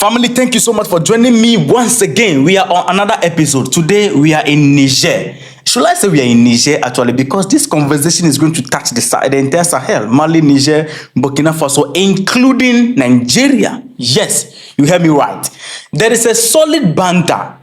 Family, thank you so much for joining me once again. We are on another episode. Today, we are in Niger. Should I say we are in Niger actually? Because this conversation is going to touch the entire Sahel, Mali, Niger, Burkina Faso, including Nigeria. Yes, you heard me right. There is a solid banter,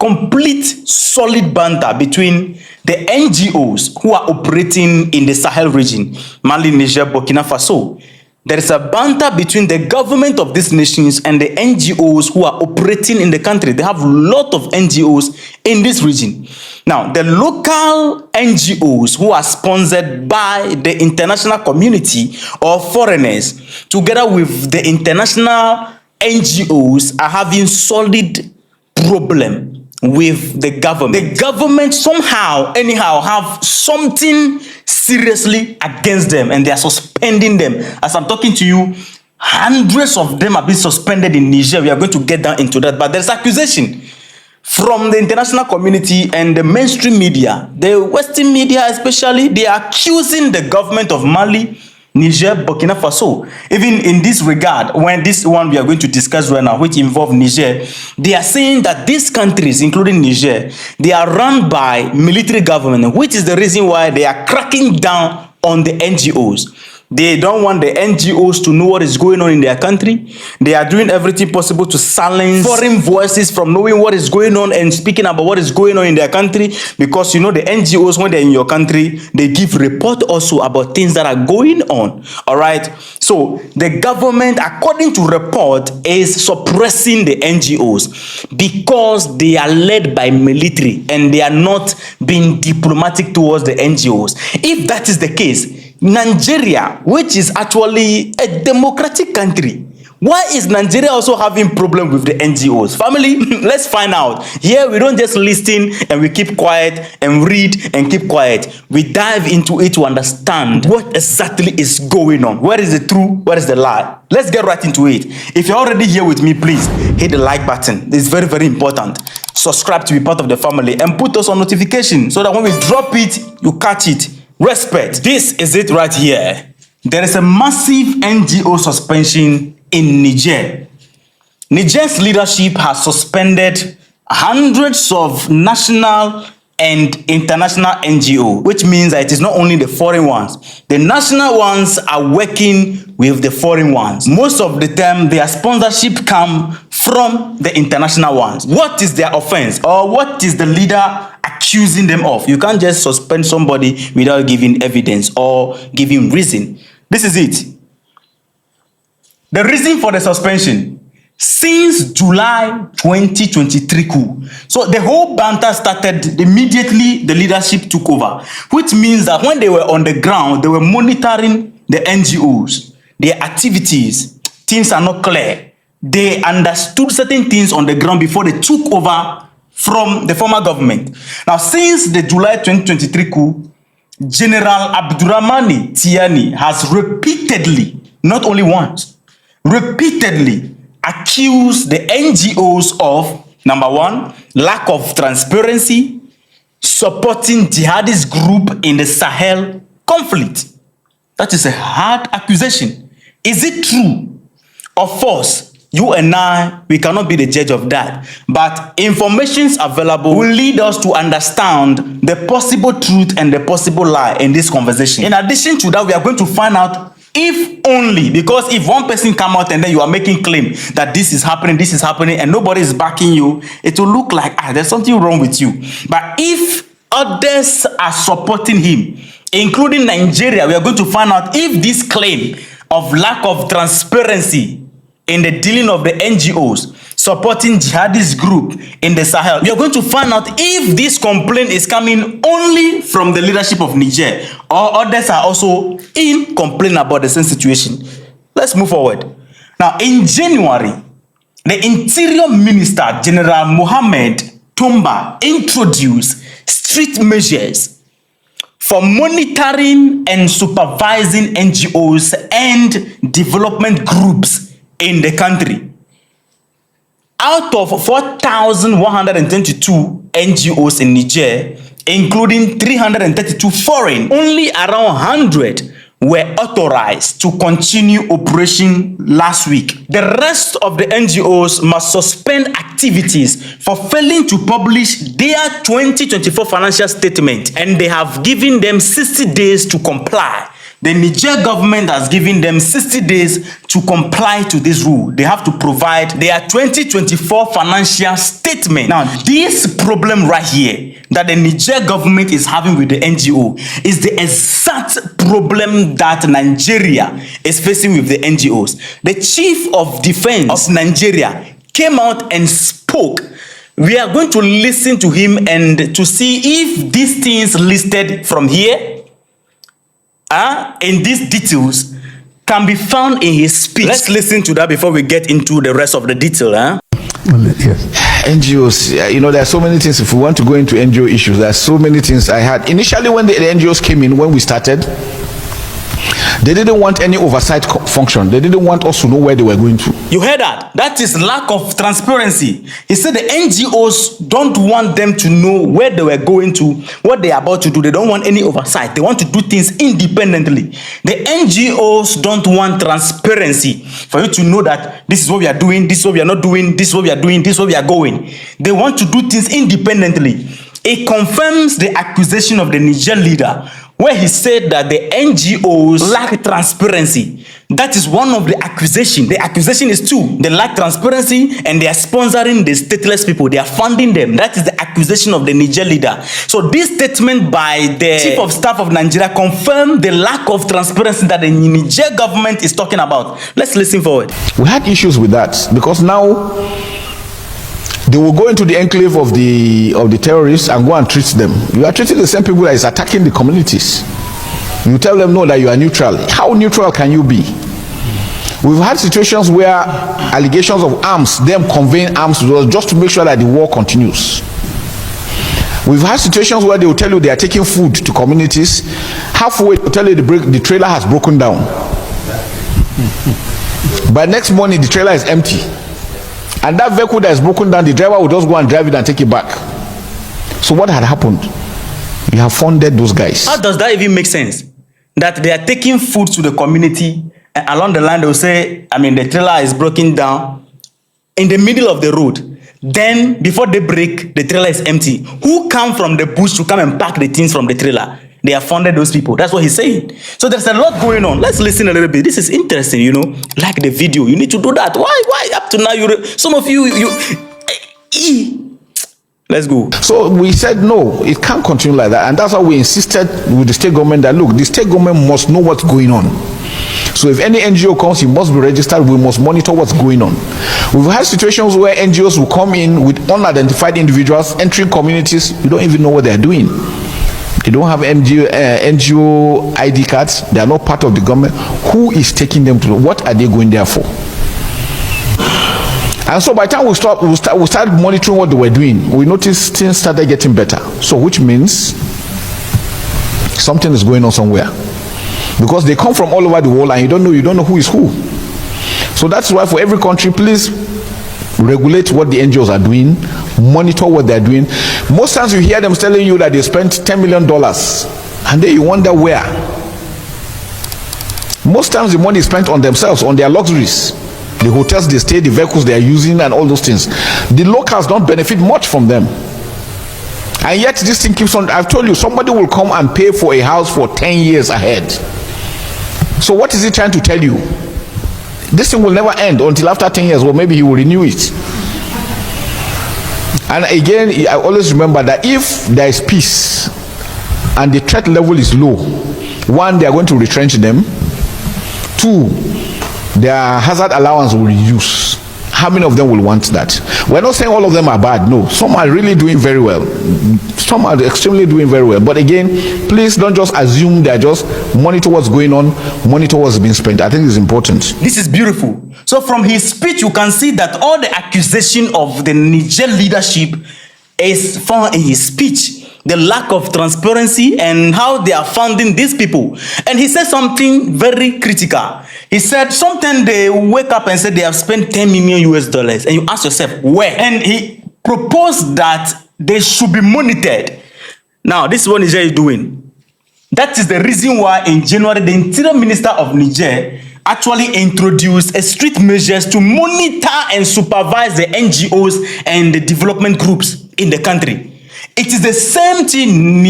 complete solid banter between the NGOs who are operating in the Sahel region, Mali, Niger, Burkina Faso. There is a banter between the government of these nations and the NGOs who are operating in the country. They have a lot of NGOs in this region. Now, the local NGOs who are sponsored by the international community or foreigners, together with the international NGOs, are having solid problem with the government. The government somehow, anyhow, have something seriously against them and they are suspending them. As I'm talking to you, hundreds of them have been suspended in Niger. We are going to get down into that. But there's accusation from the international community and the mainstream media, the Western media especially. They are accusing the government of Mali, Niger, Burkina Faso. Even in this regard, when this one we are going to discuss right now, which involve Niger, they are saying that these countries, including Niger, they are run by military government, which is the reason why they are cracking down on the NGOs. They don't want the NGOs to know what is going on in their country. They are doing everything possible to silence foreign voices from knowing what is going on and speaking about what is going on in their country. Because you know the NGOs, when they're in your country, they give report also about things that are going on. All right. So the government, according to report, is suppressing the NGOs because they are led by military and they are not being diplomatic towards the NGOs. If that is the case, Nigeria, which is actually a democratic country, why is Nigeria also having problem with the NGOs? Family, let's find out. Here, we don't just listen and we keep quiet and read and keep quiet. We dive into it to understand what exactly is going on. Where is the truth? Where is the lie? Let's get right into it. If you're already here with me, please hit the like button. It's very, very important. Subscribe to be part of the family and put us on notification so that when we drop it, you catch it. Respect. This is it right here. There is a massive NGO suspension in Niger. Niger's leadership has suspended hundreds of national and international NGO, which means that it is not only the foreign ones. The national ones are working with the foreign ones. Most of the time, their sponsorship come from the international ones. What is their offense? Or what is the leader accusing them of? You can't just suspend somebody without giving evidence or giving reason. This is it. The reason for the suspension. Since July 2023 coup. So the whole banter started immediately the leadership took over. Which means that when they were on the ground, they were monitoring the NGOs, their activities. Things are not clear. They understood certain things on the ground before they took over from the former government. Now, since the July 2023 coup, General Abdourahamane Tiani has repeatedly, not only once, repeatedly accused the NGOs of, number one, lack of transparency, supporting jihadist group in the Sahel conflict. That is a hard accusation. Is it true or false? You and I, we cannot be the judge of that. But information available will lead us to understand the possible truth and the possible lie in this conversation. In addition to that, we are going to find out if only, because if one person come out and then you are making claim that this is happening, and nobody is backing you, it will look like, there's something wrong with you. But if others are supporting him, including Nigeria, we are going to find out if this claim of lack of transparency in the dealing of the NGOs supporting jihadist group in the Sahel, we are going to find out if this complaint is coming only from the leadership of Niger or others are also in complaint about the same situation. Let's move forward. Now, in January, the Interior Minister, General Mohamed Toumba, introduced strict measures for monitoring and supervising NGOs and development groups in the country. Out of 4,122 NGOs in Niger, including 332 foreign, only around 100 were authorized to continue operation last week. The rest of the NGOs must suspend activities for failing to publish their 2024 financial statement, and they have given them 60 days to comply. The Niger government has given them 60 days to comply to this rule. They have to provide their 2024 financial statement. Now, this problem right here that the Niger government is having with the NGO is the exact problem that Nigeria is facing with the NGOs. The chief of defense of Nigeria came out and spoke. We are going to listen to him and to see if these things listed from here in these details can be found in his speech. Let's listen to that before we get into the rest of the detail. Yes. NGOs, there are so many things. If we want to go into NGO issues, there are so many things I had. Initially, when the NGOs came in, when we started, they didn't want any oversight function. They didn't want us to know where they were going to. You heard that? That is lack of transparency. He said the NGOs don't want them to know where they were going to, what they are about to do. They don't want any oversight. They want to do things independently. The NGOs don't want transparency for you to know that this is what we are doing, this is what we are not doing, this is what we are doing, this is what we are going. They want to do things independently. It confirms the accusation of the Niger leader, where he said that the NGOs lack transparency. That is one of the accusations. The accusation is two. They lack transparency and they are sponsoring the stateless people. They are funding them. That is the accusation of the Niger leader. So this statement by the chief of staff of Nigeria confirmed the lack of transparency that the Niger government is talking about. Let's listen forward. We had issues with that because now they will go into the enclave of the terrorists and go and treat them. You are treating the same people that is attacking the communities. You tell them no, that you are neutral. How neutral can you be? We've had situations where allegations of arms, them conveying arms just to make sure that the war continues. We've had situations where they will tell you they are taking food to communities. Halfway, they will tell you the trailer has broken down. By next morning, the trailer is empty. And that vehicle that is broken down, the driver will just go and drive it and take it back. So what had happened? We have funded those guys. How does that even make sense? That they are taking food to the community, and along the line they will say, the trailer is broken down in the middle of the road. Then before they break, the trailer is empty. Who come from the bush to come and pack the things from the trailer? They have funded those people. That's what he's saying. So there's a lot going on. Let's listen a little bit. This is interesting, like the video. You need to do that. Why up to now some of you let's go. So we said no, it can't continue like that, and that's why we insisted with the state government that look, the state government must know what's going on. So if any NGO comes, it must be registered. We must monitor what's going on. We've had situations where NGOs will come in with unidentified individuals entering communities. You don't even know what they're doing. They don't have NGO ID cards. They are not part of the government. Who is taking them to? What are they going there for? And so by the time we start monitoring what they were doing, we noticed things started getting better. So which means something is going on somewhere, because they come from all over the world and you don't know who is who. So that's why for every country, please regulate what the NGOs are doing, monitor what they're doing. Most times you hear them telling you that they spent $10 million and then you wonder where. Most times the money is spent on themselves, on their luxuries, the hotels they stay, the vehicles they are using and all those things. The locals don't benefit much from them. And yet this thing keeps on. I've told you, somebody will come and pay for a house for 10 years ahead. So what is he trying to tell you? This thing will never end until after 10 years, or maybe he will renew it. And again, I always remember that if there is peace and the threat level is low, one, they are going to retrench them. Two, their hazard allowance will reduce. How many of them will want that? We're not saying all of them are bad. No, some are really doing very well. Some are extremely doing very well. But again, please don't just assume they're just monitor what's going on, monitor what's being spent. I think it's important. This is beautiful. So from his speech, you can see that all the accusation of the Niger leadership is found in his speech. The lack of transparency and how they are funding these people. And he said something very critical. He said sometimes they wake up and say they have spent $10 million US, and you ask yourself where. And he proposed that they should be monitored. Now this is what Niger is doing. That is the reason why in January, the Interior Minister of Niger actually introduced a strict measures to monitor and supervise the NGOs and the development groups in the country. It is the same thing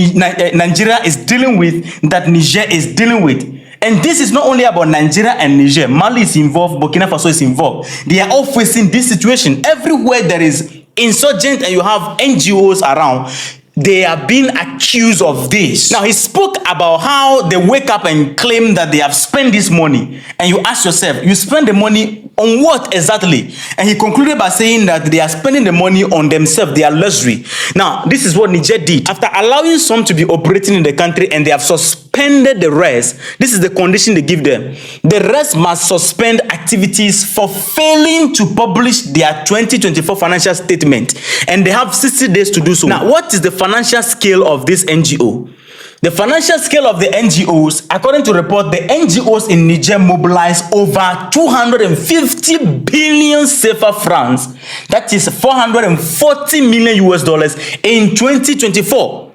Nigeria is dealing with that Niger is dealing with. And this is not only about Nigeria and Niger. Mali is involved, Burkina Faso is involved. They are all facing this situation. Everywhere there is insurgent and you have NGOs around, they are being accused of this. Now, he spoke about how they wake up and claim that they have spent this money. And you ask yourself, you spend the money on what exactly? And he concluded by saying that they are spending the money on themselves, their luxury. Now, this is what Niger did. After allowing some to be operating in the country and they have suspended the rest, this is the condition they give them. The rest must suspend activities for failing to publish their 2024 financial statement. And they have 60 days to do so. Now, what is the financial scale of this NGO? The financial scale of the NGOs, according to report, the NGOs in Niger mobilized over 250 billion CFA francs, that is 440 million US dollars in 2024.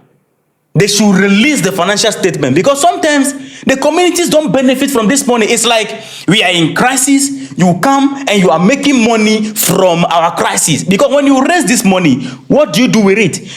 They should release the financial statement because sometimes the communities don't benefit from this money. It's like we are in crisis, you come and you are making money from our crisis. Because when you raise this money, what do you do with it?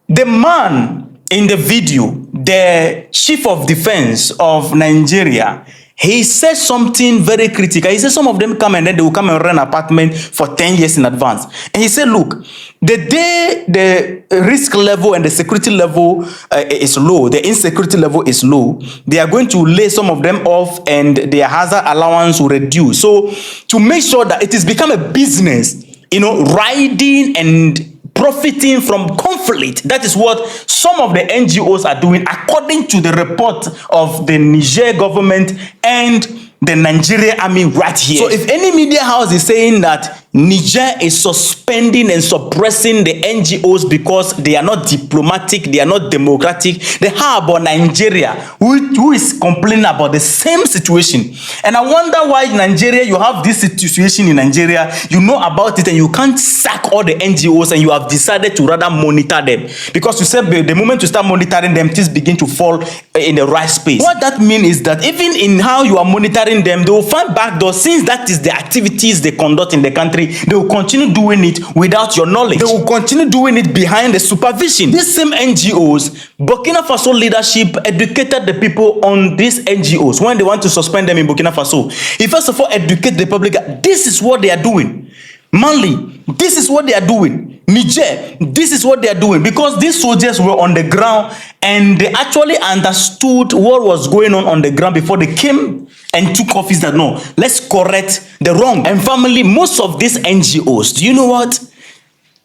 The man in the video, the chief of defense of Nigeria, he said something very critical. He said some of them come and then they will come and rent an apartment for 10 years in advance. And he said, look, the day the risk level and the security level is low, the insecurity level is low, they are going to lay some of them off and their hazard allowance will reduce. So to make sure that it has become a business, riding and profiting from conflict. That is what some of the NGOs are doing, according to the report of the Niger government and the Nigerian army right here. So if any media house is saying that Niger is suspending and suppressing the NGOs because they are not diplomatic, they are not democratic, they have about Nigeria, who is complaining about the same situation. And I wonder why Nigeria, you have this situation in Nigeria, you know about it and you can't sack all the NGOs and you have decided to rather monitor them. Because you said the moment you start monitoring them, things begin to fall in the right space. What that means is that even in how you are monitoring them, they will find backdoors. Since that is the activities they conduct in the country, they will continue doing it without your knowledge. They will continue doing it behind the supervision. These same NGOs, Burkina Faso leadership educated the people on these NGOs when they want to suspend them in Burkina Faso. He first of all educate the public. This is what they are doing. Mali, this is what they are doing. Niger, this is what they are doing. Because these soldiers were on the ground and they actually understood what was going on the ground before they came and took office. That no, let's correct the wrong. And family, most of these NGOs, do you know what?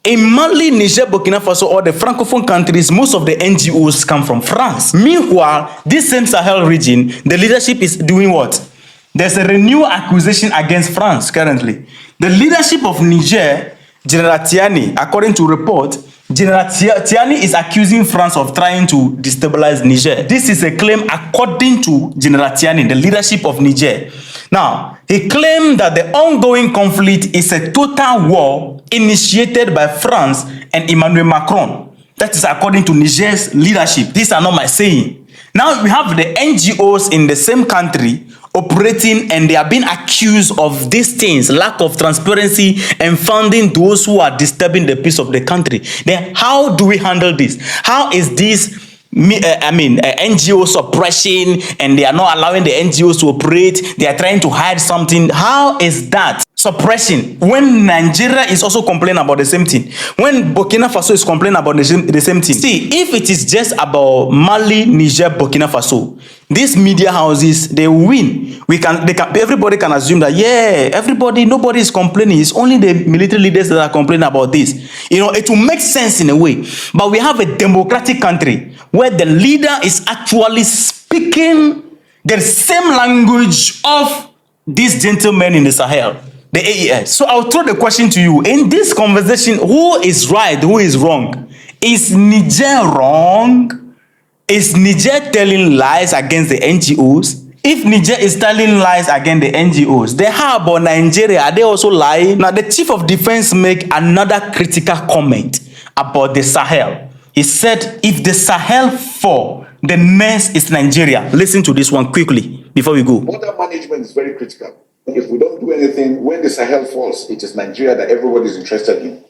In Mali, Niger, Burkina Faso, or the Francophone countries, most of the NGOs come from France. Meanwhile, this same Sahel region, the leadership is doing what? There's a renewed accusation against France currently. The leadership of Niger, General Tiani, according to report, General Tiani is accusing France of trying to destabilize Niger. This is a claim according to General Tiani, the leadership of Niger. Now, he claimed that the ongoing conflict is a total war initiated by France and Emmanuel Macron. That is according to Niger's leadership. These are not my saying. Now we have the NGOs in the same country operating and they are being accused of these things, lack of transparency and funding those who are disturbing the peace of the country. Then how do we handle this? How is this NGO suppression and they are not allowing the NGOs to operate? They are trying to hide something. How is that suppression when Nigeria is also complaining about the same thing? When Burkina Faso is complaining about the same thing? See, if it is just about Mali, Niger, Burkina Faso, these media houses, they win. Everybody can assume that, nobody is complaining. It's only the military leaders that are complaining about this. It will make sense in a way. But we have a democratic country where the leader is actually speaking the same language of these gentlemen in the Sahel, the AES. So I'll throw the question to you. In this conversation, who is right, who is wrong? Is Niger wrong? Is Niger telling lies against the NGOs? If Niger is telling lies against the NGOs, then how about Nigeria? Are they also lying? Now, the chief of defense make another critical comment about the Sahel. He said, if the Sahel fall, the next is Nigeria. Listen to this one quickly before we go. Border management is very critical. If we don't do anything, when the Sahel falls, it is Nigeria that everybody is interested in.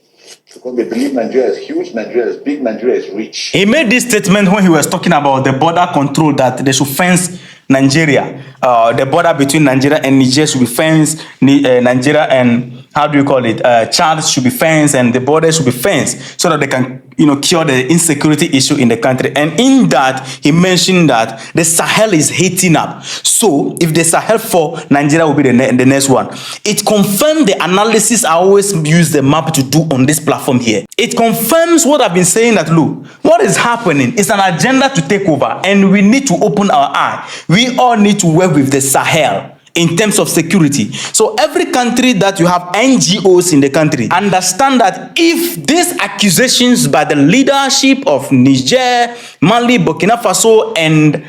Because they believe Nigeria is huge, Nigeria is big, Nigeria is rich. He made this statement when he was talking about the border control, that they should fence Nigeria. The border between Nigeria and Niger should be fenced. Nigeria and, how do you call it? Chad should be fenced, and the border should be fenced so that they can, cure the insecurity issue in the country. And in that, he mentioned that the Sahel is heating up. So if the Sahel fall, Nigeria will be the next one. It confirmed the analysis I always use the map to do on this platform here. It confirms what I've been saying, that look, what is happening is an agenda to take over, and we need to open our eye. We all need to work with the Sahel in terms of security. So every country that you have NGOs in the country, understand that if these accusations by the leadership of Niger, Mali, Burkina Faso, and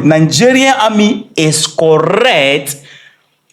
Nigerian army is correct,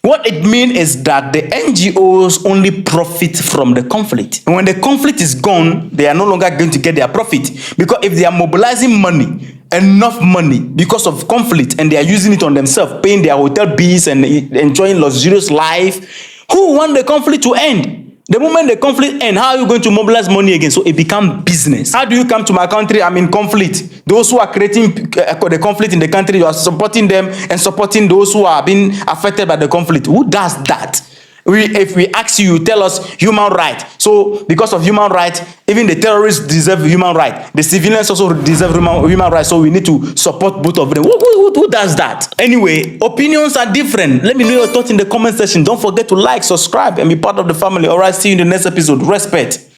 what it means is that the NGOs only profit from the conflict. And when the conflict is gone, they are no longer going to get their profit. Because if they are mobilizing money, enough money because of conflict, and they are using it on themselves, paying their hotel bills and enjoying luxurious life, who want the conflict to end? The moment the conflict ends, how are you going to mobilize money again? So it becomes business. How do you come to my country? I'm in conflict. Those who are creating the conflict in the country, you are supporting them and supporting those who are being affected by the conflict. Who does that? If we ask you, you tell us human right. So because of human right, even the terrorists deserve human right. The civilians also deserve human rights. So we need to support both of them. Who does that? Anyway, opinions are different. Let me know your thoughts in the comment section. Don't forget to like, subscribe, and be part of the family. All right, see you in the next episode. Respect.